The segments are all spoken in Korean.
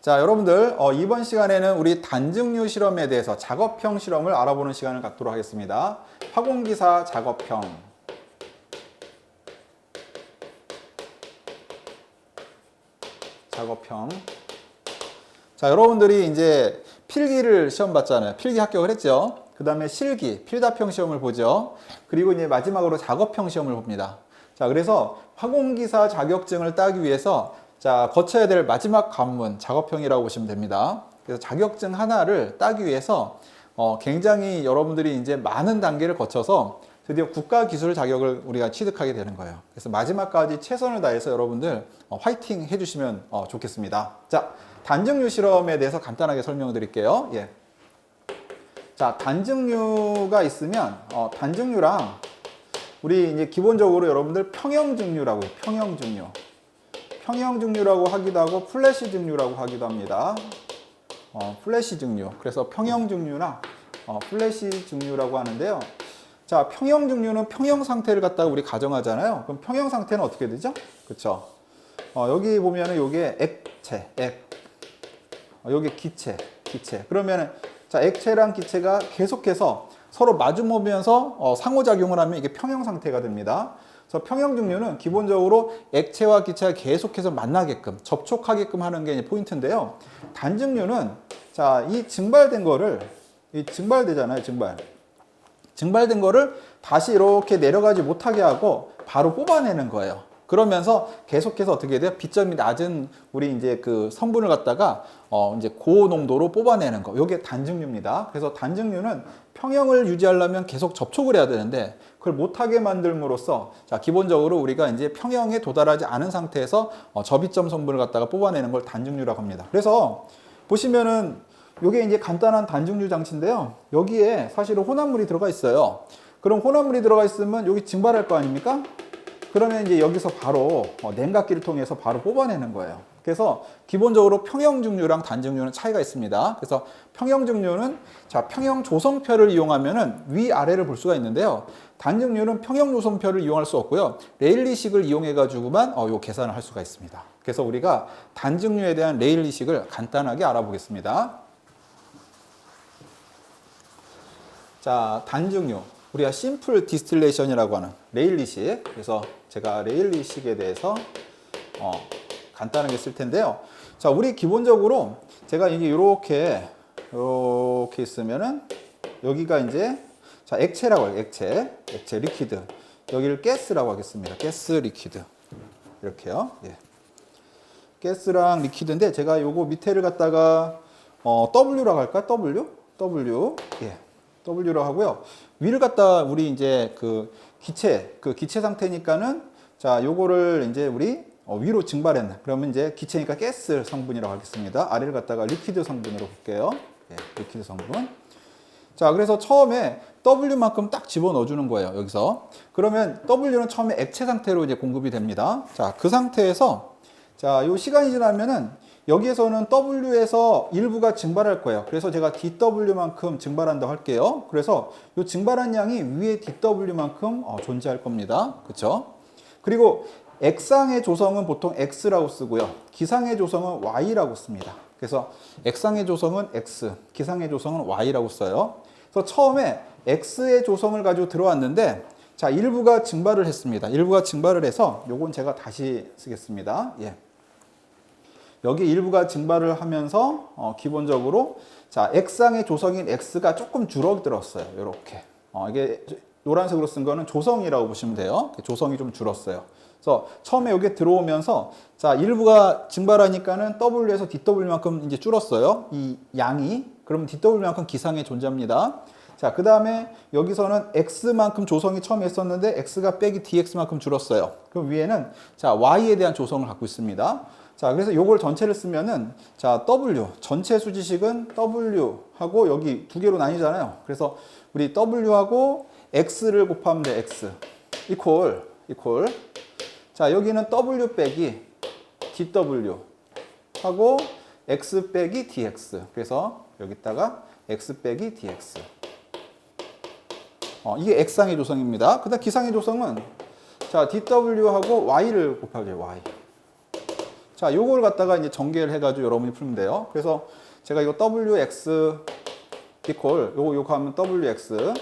자, 여러분들 이번 시간에는 우리 단증류 실험에 대해서 작업형 실험을 알아보는 시간을 갖도록 하겠습니다. 화공기사 작업형. 자, 여러분들이 이제 필기를 시험 봤잖아요. 필기 합격을 했죠. 그 다음에 실기, 필답형 시험을 보죠. 그리고 이제 마지막으로 작업형 시험을 봅니다. 자, 그래서 화공기사 자격증을 따기 위해서 자, 거쳐야 될 마지막 관문, 작업형이라고 보시면 됩니다. 그래서 자격증 하나를 따기 위해서 굉장히 여러분들이 이제 많은 단계를 거쳐서 드디어 국가기술 자격을 우리가 취득하게 되는 거예요. 그래서 마지막까지 최선을 다해서 여러분들 화이팅 해주시면 좋겠습니다. 자, 단증류 실험에 대해서 간단하게 설명을 드릴게요. 예. 자, 단증류가 있으면 단증류랑 우리 이제 기본적으로 여러분들 평형증류라고 해요. 평형증류라고 하기도 하고 플래시 증류라고 하기도 합니다. 플래시 증류. 그래서 평형증류나 플래시 증류라고 하는데요. 자, 평형증류는 평형 상태를 갖다가 우리 가정하잖아요. 그럼 평형 상태는 어떻게 되죠? 그렇죠? 여기 보면은 요게 액체, 요게 기체. 그러면은 자, 액체랑 기체가 계속해서 서로 마주보면서 상호작용을 하면 이게 평형 상태가 됩니다. 그래서 평형증류는 기본적으로 액체와 기체가 계속해서 만나게끔, 접촉하게끔 하는 게 포인트인데요. 단증류는 자, 이 증발된 거를, 증발되잖아요, 증발된 거를 다시 이렇게 내려가지 못하게 하고 바로 뽑아내는 거예요. 그러면서 계속해서 어떻게 돼요? 비점이 낮은 우리 이제 그 성분을 갖다가 이제 고농도로 뽑아내는 거. 요게 단증류입니다. 그래서 단증류는 평형을 유지하려면 계속 접촉을 해야 되는데 그걸 못하게 만들므로써 자, 기본적으로 우리가 이제 평형에 도달하지 않은 상태에서 저비점 성분을 갖다가 뽑아내는 걸 단증류라고 합니다. 그래서 보시면은 요게 이제 간단한 단증류 장치인데요. 여기에 사실은 혼합물이 들어가 있어요. 그럼 혼합물이 들어가 있으면 여기 증발할 거 아닙니까? 그러면 이제 여기서 바로 냉각기를 통해서 바로 뽑아내는 거예요. 그래서 기본적으로 평형증류랑 단증류는 차이가 있습니다. 그래서 평형증류는 자, 평형 조성표를 이용하면은 위아래를 볼 수가 있는데요. 단증류는 평형 조성표를 이용할 수 없고요. 레일리식을 이용해 가지고만 요 계산을 할 수가 있습니다. 그래서 우리가 단증류에 대한 레일리식을 간단하게 알아보겠습니다. 자, 단증류. 우리가 심플 디스틸레이션이라고 하는 레일리식. 그래서 제가 레일리식에 대해서 간단하게 쓸 텐데요. 자, 우리 기본적으로 제가 이게 이렇게 있으면은 여기가 이제 자, 액체라고 해요. 액체 리퀴드. 여기를 가스라고 하겠습니다. 가스 리퀴드. 이렇게요. 예. 가스랑 리퀴드인데 제가 요거 밑에를 갖다가 W라고 할까? W. 예. W로 하고요. 위를 갖다 우리 이제 그 기체 상태니까는 자, 요거를 이제 우리 위로 증발했네. 그러면 이제 기체니까 가스 성분이라고 하겠습니다. 아래를 갖다가 리퀴드 성분으로 볼게요. 예, 리퀴드 성분. 자, 그래서 처음에 W만큼 딱 집어넣어 주는 거예요. 여기서. 그러면 W는 처음에 액체 상태로 이제 공급이 됩니다. 자, 그 상태에서 자, 요 시간이 지나면은 여기에서는 W에서 일부가 증발할 거예요. 그래서 제가 dW만큼 증발한다고 할게요. 그래서 이 증발한 양이 위에 dW만큼 존재할 겁니다. 그렇죠? 그리고 액상의 조성은 보통 X라고 쓰고요. 기상의 조성은 Y라고 씁니다. 그래서 액상의 조성은 X, 기상의 조성은 Y라고 써요. 그래서 처음에 X의 조성을 가지고 들어왔는데 자, 일부가 증발을 했습니다. 일부가 증발을 해서 요건 제가 다시 쓰겠습니다. 예. 여기 일부가 증발을 하면서 기본적으로 자, 액상의 조성인 X가 조금 줄어들었어요. 이렇게 이게 노란색으로 쓴 거는 조성이라고 보시면 돼요. 조성이 좀 줄었어요. 그래서 처음에 여기 들어오면서 자, 일부가 증발하니까는 W에서 dW만큼 이제 줄었어요. 이 양이. 그러면 dW만큼 기상에 존재합니다. 자, 그 다음에 여기서는 X만큼 조성이 처음에 있었는데 X가 빼기 DX만큼 줄었어요. 그럼 위에는 자, Y에 대한 조성을 갖고 있습니다. 자, 그래서 요걸 전체를 쓰면은 자, W 전체 수지식은 W하고 여기 두 개로 나뉘잖아요. 그래서 우리 W하고 X를 곱하면 돼. X 이퀄 자, 여기는 W 빼기 DW 하고 X 빼기 DX. 그래서 여기다가 X 빼기 DX. 이게 X상의 조성입니다. 그다음 기상의 조성은 자, DW하고 Y를 곱하죠. Y. 자, 요걸 갖다가 이제 전개를 해가지고 여러분이 풀면 돼요. 그래서 제가 이거 wx 이퀄 요거 하면 wx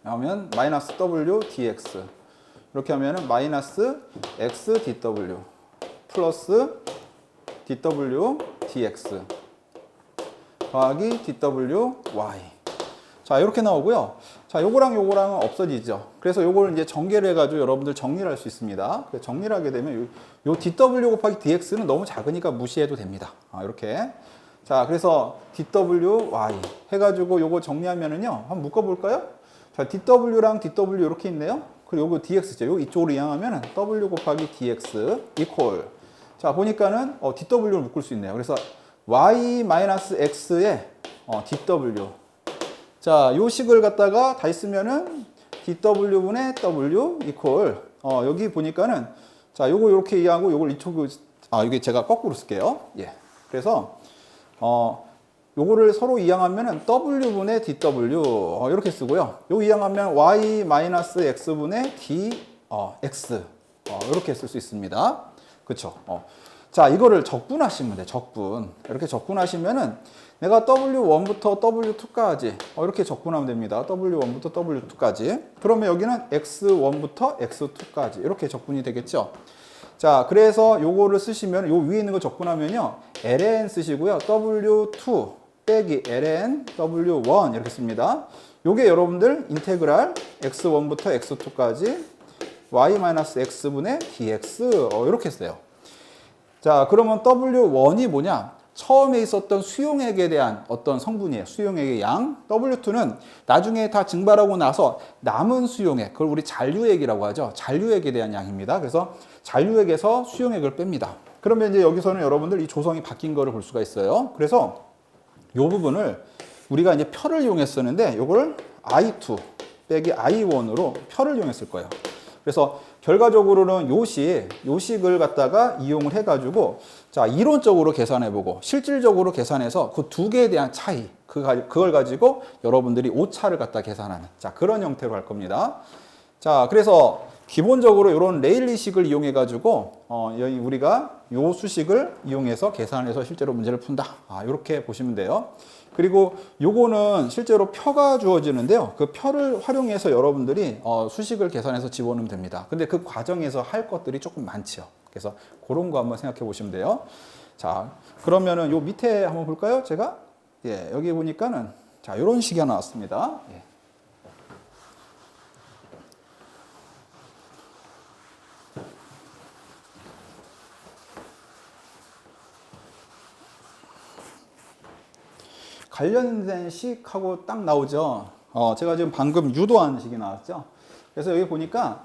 하면 마이너스 w dx 이렇게 하면은 마이너스 x dw 플러스 dw dx 더하기 dw y. 자, 이렇게 나오고요. 자, 요거랑 요거랑은 없어지죠. 그래서 요걸 이제 전개를 해가지고 여러분들 정리를 할 수 있습니다. 정리를 하게 되면 요 dw 곱하기 dx는 너무 작으니까 무시해도 됩니다. 이렇게. 자, 그래서 dw y 해가지고 요거 정리하면은요. 한번 묶어볼까요? 자, dw랑 dw 이렇게 있네요. 그리고 요거 dx죠. 요 이쪽으로 이항하면은 w 곱하기 dx 이퀄. 자, 보니까는 dw를 묶을 수 있네요. 그래서 y-x의 dw. 자, 요 식을 갖다가 다 있으면은 dw분의 w 이퀄. 여기 보니까는 자, 요거 이렇게 이해하고 요걸 이쪽으로 이게 제가 거꾸로 쓸게요. 예. 그래서 요거를 서로 이항하면은 w분의 dw 이렇게 쓰고요. 요 이항하면 y-x분의 dx 이렇게 쓸 수 있습니다. 그렇죠? 자, 이거를 적분하시면 돼. 적분. 이렇게 적분하시면은 내가 W1부터 W2까지 이렇게 적분하면 됩니다. W1부터 W2까지. 그러면 여기는 X1부터 X2까지 이렇게 적분이 되겠죠. 자, 그래서 요거를 쓰시면 요 위에 있는 거 적분하면요. ln 쓰시고요. W2 빼기 ln W1 이렇게 씁니다. 요게 여러분들 인테그랄 X1부터 X2까지 y-x분의 dx 이렇게 써요. 자, 그러면 W1이 뭐냐? 처음에 있었던 수용액에 대한 어떤 성분이에요. 수용액의 양. W2는 나중에 다 증발하고 나서 남은 수용액, 그걸 우리 잔류액이라고 하죠. 잔류액에 대한 양입니다. 그래서 잔류액에서 수용액을 뺍니다. 그러면 이제 여기서는 여러분들 이 조성이 바뀐 거를 볼 수가 있어요. 그래서 이 부분을 우리가 이제 표를 이용했었는데 이걸 I2 빼기 I1으로 표를 이용했을 거예요. 그래서 결과적으로는 요식을 갖다가 이용을 해가지고 자, 이론적으로 계산해보고 실질적으로 계산해서 그 두 개에 대한 차이 그걸 가지고 여러분들이 오차를 갖다 계산하는 자, 그런 형태로 할 겁니다. 자, 그래서 기본적으로 이런 레일리식을 이용해가지고 우리가 요 수식을 이용해서 계산해서 실제로 문제를 푼다. 이렇게 보시면 돼요. 그리고 요거는 실제로 표가 주어지는데요. 그 표를 활용해서 여러분들이 수식을 계산해서 집어넣으면 됩니다. 근데 그 과정에서 할 것들이 조금 많죠. 그래서 그런 거 한번 생각해 보시면 돼요. 자, 그러면은 요 밑에 한번 볼까요? 제가 여기 보니까는 자, 요런 식이 하나 나왔습니다. 관련된 식하고 딱 나오죠. 제가 지금 방금 유도한 식이 나왔죠. 그래서 여기 보니까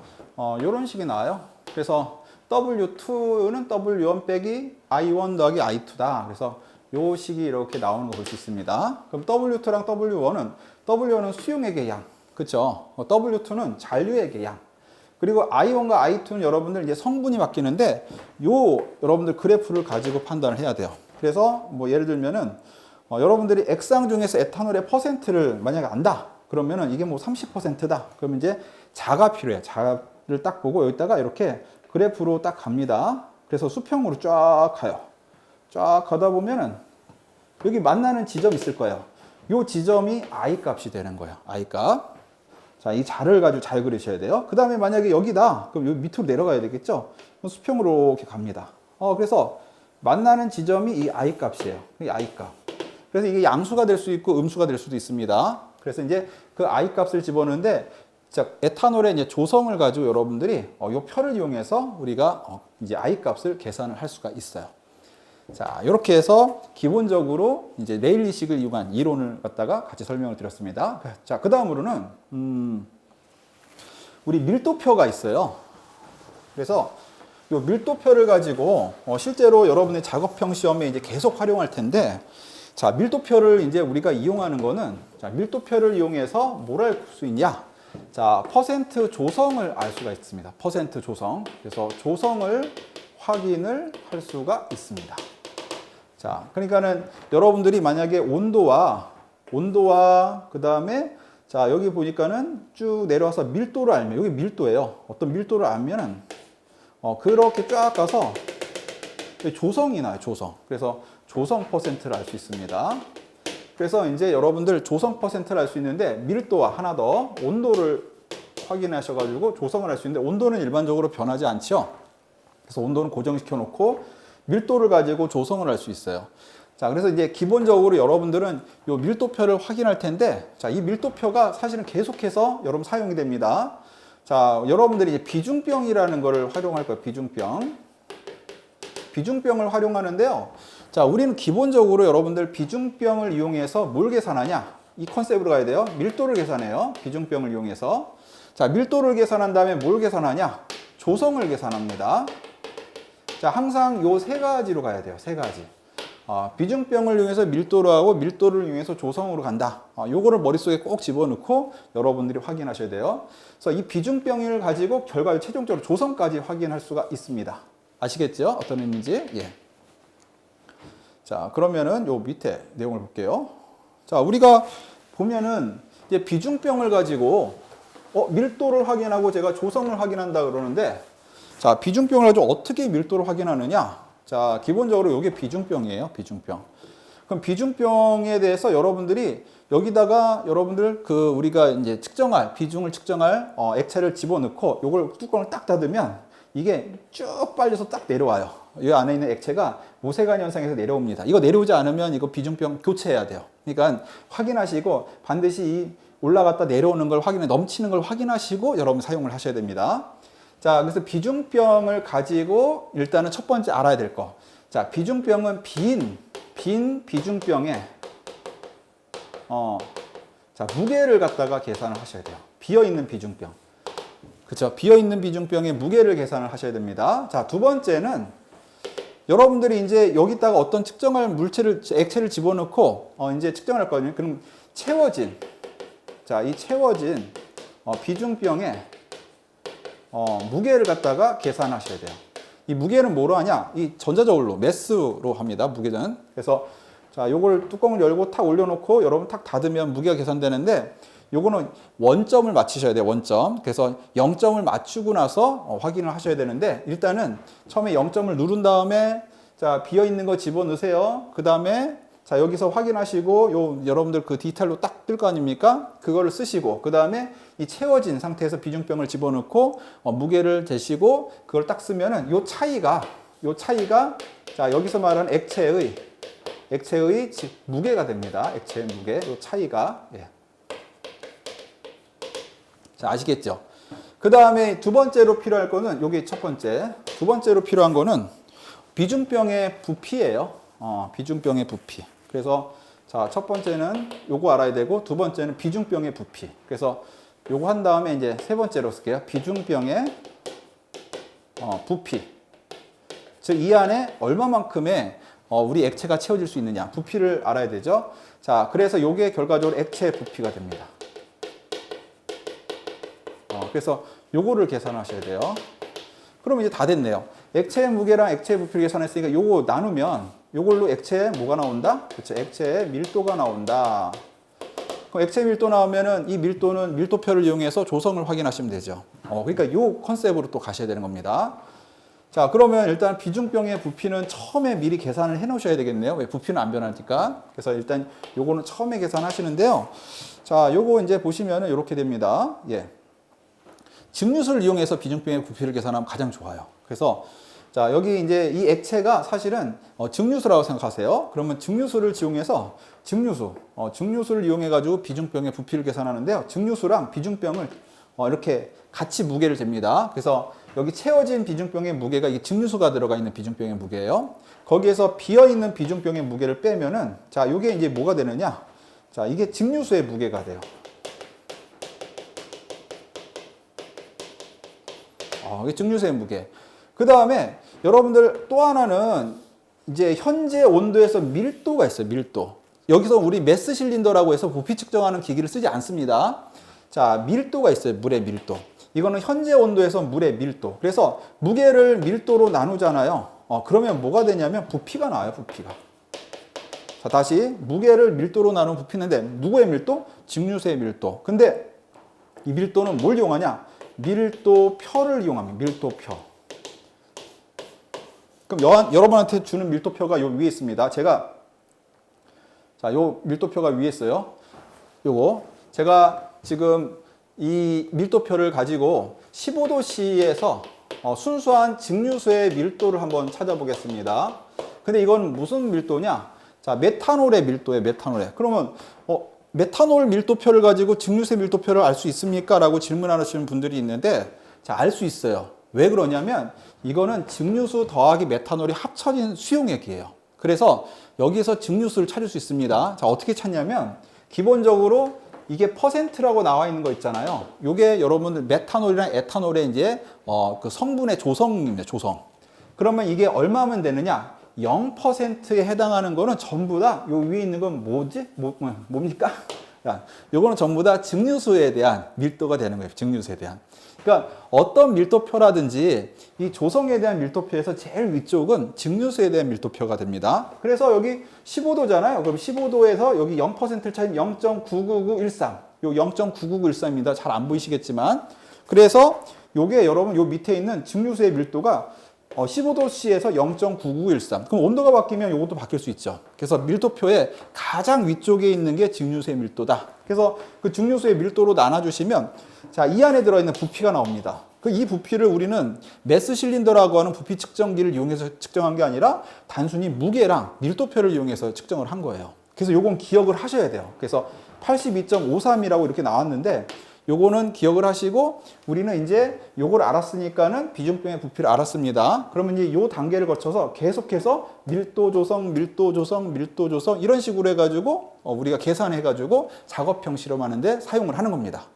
이런 식이 나와요. 그래서 W2는 W1 빼기 I1 더하기 I2다. 그래서 요 식이 이렇게 나오는 거 볼 수 있습니다. 그럼 W2랑 W1은 수용액의 양. 그쵸? W2는 잔류액의 양. 그리고 I1과 I2는 여러분들 이제 성분이 바뀌는데 여러분들 그래프를 가지고 판단을 해야 돼요. 그래서 뭐 예를 들면은 여러분들이 액상 중에서 에탄올의 퍼센트를 만약에 안다. 그러면은 이게 뭐 30%다. 그러면 이제 자가 필요해. 자를 딱 보고 여기다가 이렇게 그래프로 딱 갑니다. 그래서 수평으로 쫙 가요. 쫙 가다 보면은 여기 만나는 지점이 있을 거예요. 이 지점이 I 값이 되는 거예요. I 값. 자, 이 자를 가지고 잘 그리셔야 돼요. 그 다음에 만약에 여기다. 그럼 여기 밑으로 내려가야 되겠죠? 그럼 수평으로 이렇게 갑니다. 그래서 만나는 지점이 이 I 값이에요. 이 I 값. 그래서 이게 양수가 될 수 있고 음수가 될 수도 있습니다. 그래서 이제 그 I 값을 집어넣는데, 자, 에탄올의 이제 조성을 가지고 여러분들이 이 표를 이용해서 우리가 이제 I 값을 계산을 할 수가 있어요. 자, 이렇게 해서 기본적으로 이제 레일리식을 이용한 이론을 갖다가 같이 설명을 드렸습니다. 자, 그 다음으로는 우리 밀도표가 있어요. 그래서 이 밀도표를 가지고 실제로 여러분의 작업형 시험에 이제 계속 활용할 텐데, 자, 밀도표를 이제 우리가 이용하는 거는, 자, 밀도표를 이용해서 뭘 알 수 있냐? 자, 퍼센트 조성을 알 수가 있습니다. 퍼센트 조성. 그래서 조성을 확인을 할 수가 있습니다. 자, 그러니까는 여러분들이 만약에 온도와 그 다음에 자, 여기 보니까는 쭉 내려와서 밀도를 알면, 여기 밀도예요. 어떤 밀도를 알면은, 그렇게 쫙 가서 조성이 나요, 조성. 그래서 조성 퍼센트를 알 수 있습니다. 그래서 이제 여러분들 조성 퍼센트를 알 수 있는데 밀도와 하나 더 온도를 확인하셔가지고 조성을 할 수 있는데 온도는 일반적으로 변하지 않죠. 그래서 온도는 고정시켜 놓고 밀도를 가지고 조성을 할 수 있어요. 자, 그래서 이제 기본적으로 여러분들은 이 밀도표를 확인할 텐데, 자, 이 밀도표가 사실은 계속해서 여러분 사용이 됩니다. 자, 여러분들이 이제 비중병이라는 거를 활용할 거예요. 비중병. 비중병을 활용하는데요. 자, 우리는 기본적으로 여러분들 비중병을 이용해서 뭘 계산하냐? 이 컨셉으로 가야 돼요. 밀도를 계산해요. 비중병을 이용해서. 자, 밀도를 계산한 다음에 뭘 계산하냐? 조성을 계산합니다. 자, 항상 요 세 가지로 가야 돼요. 세 가지. 비중병을 이용해서 밀도로 하고 밀도를 이용해서 조성으로 간다. 요거를 머릿속에 꼭 집어넣고 여러분들이 확인하셔야 돼요. 그래서 이 비중병을 가지고 결과를 최종적으로 조성까지 확인할 수가 있습니다. 아시겠죠? 어떤 의미인지? 예. 자, 그러면은 요 밑에 내용을 볼게요. 자, 우리가 보면은 이제 비중병을 가지고 밀도를 확인하고 제가 조성을 확인한다 그러는데, 자, 비중병을 가지고 어떻게 밀도를 확인하느냐? 자, 기본적으로 이게 비중병이에요. 비중병. 그럼 비중병에 대해서 여러분들이 여기다가 여러분들 우리가 이제 비중을 측정할 액체를 집어넣고 요걸 뚜껑을 딱 닫으면 이게 쭉 빨려서 딱 내려와요. 이 안에 있는 액체가 모세관 현상에서 내려옵니다. 이거 내려오지 않으면 이거 비중병 교체해야 돼요. 그러니까 확인하시고 반드시 이 올라갔다 내려오는 걸 넘치는 걸 확인하시고 여러분 사용을 하셔야 됩니다. 자, 그래서 비중병을 가지고 일단은 첫 번째 알아야 될 거. 자, 비중병은 빈 비중병에 자, 무게를 갖다가 계산을 하셔야 돼요. 비어있는 비중병. 그렇죠? 비어있는 비중병의 무게를 계산을 하셔야 됩니다. 자, 두 번째는 여러분들이 이제 여기다가 어떤 측정할 액체를 집어넣고 이제 측정을 할 거거든요. 그럼 채워진 비중병에 무게를 갖다가 계산하셔야 돼요. 이 무게는 뭐로 하냐? 이 전자저울로, 매스로 합니다. 무게는. 그래서 자, 요걸 뚜껑을 열고 탁 올려놓고 여러분 탁 닫으면 무게가 계산되는데, 요거는 원점을 맞추셔야 돼요. 원점. 그래서 0점을 맞추고 나서 확인을 하셔야 되는데, 일단은 처음에 0점을 누른 다음에 자, 비어있는 거 집어넣으세요. 그 다음에 자, 여기서 확인하시고 여러분들 그 디테일로 딱 뜰 거 아닙니까? 그거를 쓰시고, 그 다음에 이 채워진 상태에서 비중병을 집어넣고 무게를 재시고 그걸 딱 쓰면은 요 차이가 자, 여기서 말하는 액체의 무게가 됩니다. 액체의 무게. 요 차이가. 예. 자, 아시겠죠? 그 다음에 두 번째로 필요할 거는 요게 첫 번째. 두 번째로 필요한 거는 비중병의 부피예요. 비중병의 부피. 그래서 자, 첫 번째는 요거 알아야 되고, 두 번째는 비중병의 부피. 그래서 요거 한 다음에 이제 세 번째로 쓸게요. 비중병의 부피. 즉, 이 안에 얼마만큼의 우리 액체가 채워질 수 있느냐. 부피를 알아야 되죠. 자, 그래서 요게 결과적으로 액체 부피가 됩니다. 그래서 요거를 계산하셔야 돼요. 그럼 이제 다 됐네요. 액체의 무게랑 액체의 부피를 계산했으니까 요거 나누면 요걸로 액체에 뭐가 나온다? 그렇죠. 액체의 밀도가 나온다. 그럼 액체 밀도 나오면은 이 밀도는 밀도표를 이용해서 조성을 확인하시면 되죠. 그러니까 요 컨셉으로 또 가셔야 되는 겁니다. 자, 그러면 일단 비중병의 부피는 처음에 미리 계산을 해 놓으셔야 되겠네요. 왜? 부피는 안 변하니까. 그래서 일단 요거는 처음에 계산하시는데요. 자, 요거 이제 보시면은 이렇게 됩니다. 예. 증류수를 이용해서 비중병의 부피를 계산하면 가장 좋아요. 그래서 자, 여기 이제 이 액체가 사실은 증류수라고 생각하세요. 그러면 증류수를 이용해서 증류수를 이용해 가지고 비중병의 부피를 계산하는데요. 증류수랑 비중병을 이렇게 같이 무게를 잽니다. 그래서 여기 채워진 비중병의 무게가 이 증류수가 들어가 있는 비중병의 무게예요. 거기에서 비어 있는 비중병의 무게를 빼면은 자, 이게 이제 뭐가 되느냐? 자, 이게 증류수의 무게가 돼요. 이게 증류수의 무게. 그 다음에 여러분들 또 하나는 이제 현재 온도에서 밀도가 있어요. 밀도. 여기서 우리 매스 실린더라고 해서 부피 측정하는 기기를 쓰지 않습니다. 자, 밀도가 있어요. 물의 밀도. 이거는 현재 온도에서 물의 밀도. 그래서 무게를 밀도로 나누잖아요. 그러면 뭐가 되냐면 부피가 나와요. 부피가. 자, 다시 무게를 밀도로 나누면 부피인데 누구의 밀도? 증류수의 밀도. 근데 이 밀도는 뭘 이용하냐? 밀도표를 이용합니다. 밀도표. 그럼 여러분한테 주는 밀도표가 요 위에 있습니다. 자, 요 밀도표가 위에 있어요. 요거 제가 지금 이 밀도표를 가지고 15도씨에서 순수한 증류수의 밀도를 한번 찾아보겠습니다. 근데 이건 무슨 밀도냐? 자, 메탄올의 밀도예요, 메탄올의. 그러면 메탄올 밀도표를 가지고 증류수의 밀도표를 알 수 있습니까? 라고 질문하시는 분들이 있는데, 자, 알 수 있어요. 왜 그러냐면 이거는 증류수 더하기 메탄올이 합쳐진 수용액이에요. 그래서 여기서 증류수를 찾을 수 있습니다. 자, 어떻게 찾냐면 기본적으로 이게 퍼센트라고 나와 있는 거 있잖아요. 요게 여러분들 메탄올이랑 에탄올의 이제 그 성분의 조성입니다. 조성. 그러면 이게 얼마면 되느냐? 0%에 해당하는 거는 전부 다 요 위에 있는 건 뭐지? 뭡니까? 요거는 전부 다 증류수에 대한 밀도가 되는 거예요. 증류수에 대한. 그러니까 어떤 밀도표라든지 이 조성에 대한 밀도표에서 제일 위쪽은 증류수에 대한 밀도표가 됩니다. 그래서 여기 15도잖아요. 그럼 15도에서 여기 0%를 찾으면 0.99913. 요 0.99913입니다. 잘 안 보이시겠지만. 그래서 요게 여러분 요 밑에 있는 증류수의 밀도가 15도씨에서 0.9913. 그럼 온도가 바뀌면 이것도 바뀔 수 있죠. 그래서 밀도표의 가장 위쪽에 있는 게 증류수의 밀도다. 그래서 그 증류수의 밀도로 나눠주시면 자, 이 안에 들어있는 부피가 나옵니다. 이 부피를 우리는 매스 실린더라고 하는 부피 측정기를 이용해서 측정한 게 아니라 단순히 무게랑 밀도표를 이용해서 측정을 한 거예요. 그래서 요건 기억을 하셔야 돼요. 그래서 82.53이라고 이렇게 나왔는데 요거는 기억을 하시고 우리는 이제 요걸 알았으니까는 비중병의 부피를 알았습니다. 그러면 이제 요 단계를 거쳐서 계속해서 밀도 조성, 밀도 조성, 밀도 조성 이런 식으로 해가지고 우리가 계산해가지고 작업형 실험하는데 사용을 하는 겁니다.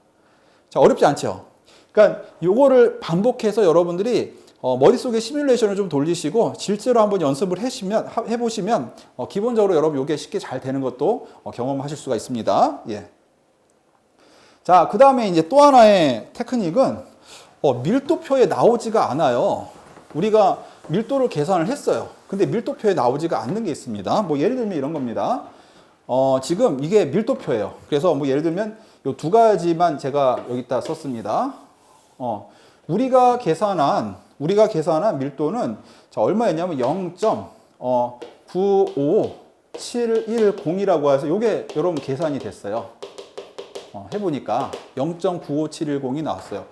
자, 어렵지 않죠? 그러니까 요거를 반복해서 여러분들이 머릿속에 시뮬레이션을 좀 돌리시고 실제로 한번 연습을 해보시면 기본적으로 여러분 요게 쉽게 잘 되는 것도 경험하실 수가 있습니다. 예. 자, 그 다음에 이제 또 하나의 테크닉은 밀도표에 나오지가 않아요. 우리가 밀도를 계산을 했어요. 근데 밀도표에 나오지가 않는 게 있습니다. 뭐 예를 들면 이런 겁니다. 지금 이게 밀도표예요. 그래서 뭐 예를 들면 요 두 가지만 제가 여기다 썼습니다. 우리가 계산한 밀도는 자, 얼마였냐면 0.95710이라고 해서 요게 여러분 계산이 됐어요. 해보니까 0.95710이 나왔어요.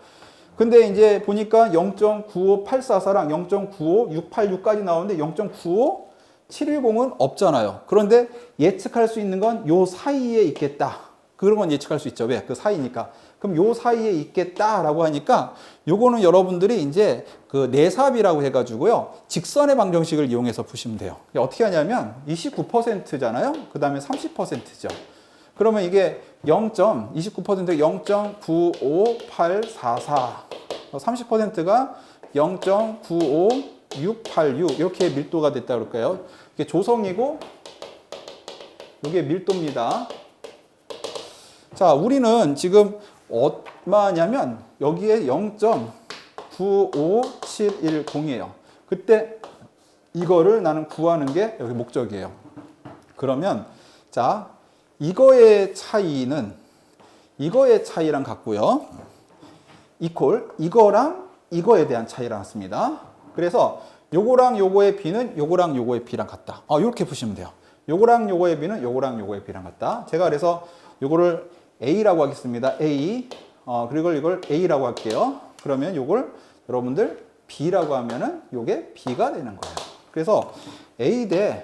근데 이제 보니까 0.95844랑 0.95686까지 나오는데 0.95710은 없잖아요. 그런데 예측할 수 있는 건 요 사이에 있겠다. 그런 건 예측할 수 있죠. 왜? 그 사이니까. 그럼 요 사이에 있겠다라고 하니까 요거는 여러분들이 이제 그 내삽이라고 해가지고요. 직선의 방정식을 이용해서 푸시면 돼요. 어떻게 하냐면 29%잖아요. 그 다음에 30%죠. 그러면 이게 0.29%가 30%가 0.95686 이렇게 밀도가 됐다 그럴까요? 이게 조성이고 이게 밀도입니다. 자, 우리는 지금 얼마냐면 여기에 0.95710이에요. 그때 이거를 나는 구하는 게 여기 목적이에요. 그러면 자, 이거의 차이랑 같고요. 이퀄 이거랑 이거에 대한 차이랑 같습니다. 그래서 요거랑 요거의 비는 요거랑 요거의 비랑 같다. 이렇게 보시면 돼요. 요거랑 요거의 비는 요거랑 요거의 비랑 같다. 제가 그래서 요거를 A라고 하겠습니다. A. 그리고 이걸 A라고 할게요. 그러면 요걸 여러분들 B라고 하면은 요게 B가 되는 거예요. 그래서 A는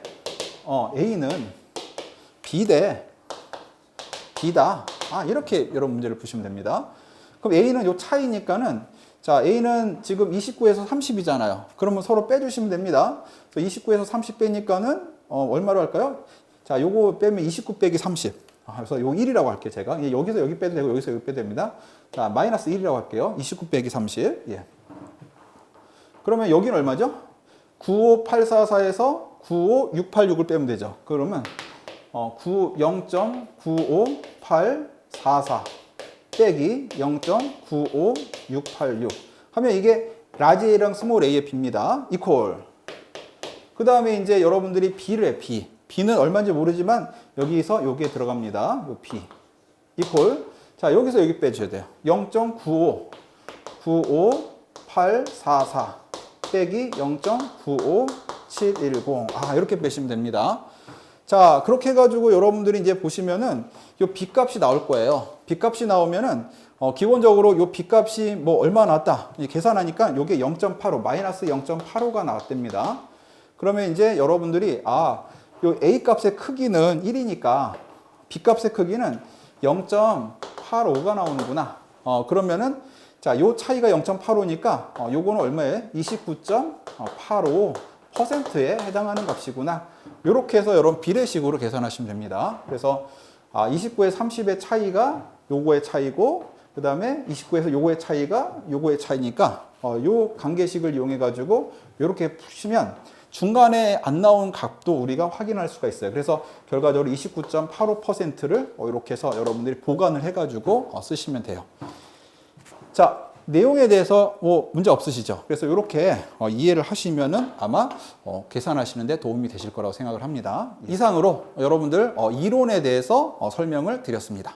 B 대 B다. 이렇게 여러분 문제를 푸시면 됩니다. 그럼 A는 요 차이니까는 자, A는 지금 29에서 30이잖아요. 그러면 서로 빼주시면 됩니다. 29에서 30 빼니까는 얼마로 할까요? 자, 요거 빼면 29 빼기 30. 그래서 요 1이라고 할게요, 제가. 여기서 여기 빼도 되고, 여기서 여기 빼도 됩니다. 자, 마이너스 1이라고 할게요. 29 빼기 30. 예. 그러면 여기는 얼마죠? 95844에서 95686을 빼면 되죠. 그러면 0.95844 빼기 0.95686 하면 이게 라지 A랑 스몰 A의 B입니다. 이퀄. 그 다음에 이제 여러분들이 B를 해, B. B는 얼마인지 모르지만 여기서 여기에 들어갑니다. 요 B. 이퀄. 자, 여기서 여기 빼주셔야 돼요. 0.95844 빼기 0.95710. 이렇게 빼시면 됩니다. 자, 그렇게 해가지고 여러분들이 이제 보시면은 요 B값이 나올 거예요. B값이 나오면은 기본적으로 요 B값이 뭐 얼마 나왔다 계산하니까 요게 0.85 마이너스 0.85가 나왔답니다. 그러면 이제 여러분들이 요 A값의 크기는 1이니까 B값의 크기는 0.85가 나오는구나. 그러면은 자, 요 차이가 0.85니까 요거는 얼마예요? 29.85%에 해당하는 값이구나. 요렇게 해서 여러분 비례식으로 계산하시면 됩니다. 그래서 29에 30의 차이가 요거의 차이고 그 다음에 29에서 요거의 차이가 요거의 차이니까 요 관계식을 이용해 가지고 요렇게 푸시면 중간에 안 나온 값도 우리가 확인할 수가 있어요. 그래서 결과적으로 29.85%를 이렇게 해서 여러분들이 보관을 해 가지고 쓰시면 돼요. 자, 내용에 대해서 뭐 문제 없으시죠? 그래서 이렇게 이해를 하시면은 아마 계산하시는데 도움이 되실 거라고 생각을 합니다. 이상으로 여러분들 이론에 대해서 설명을 드렸습니다.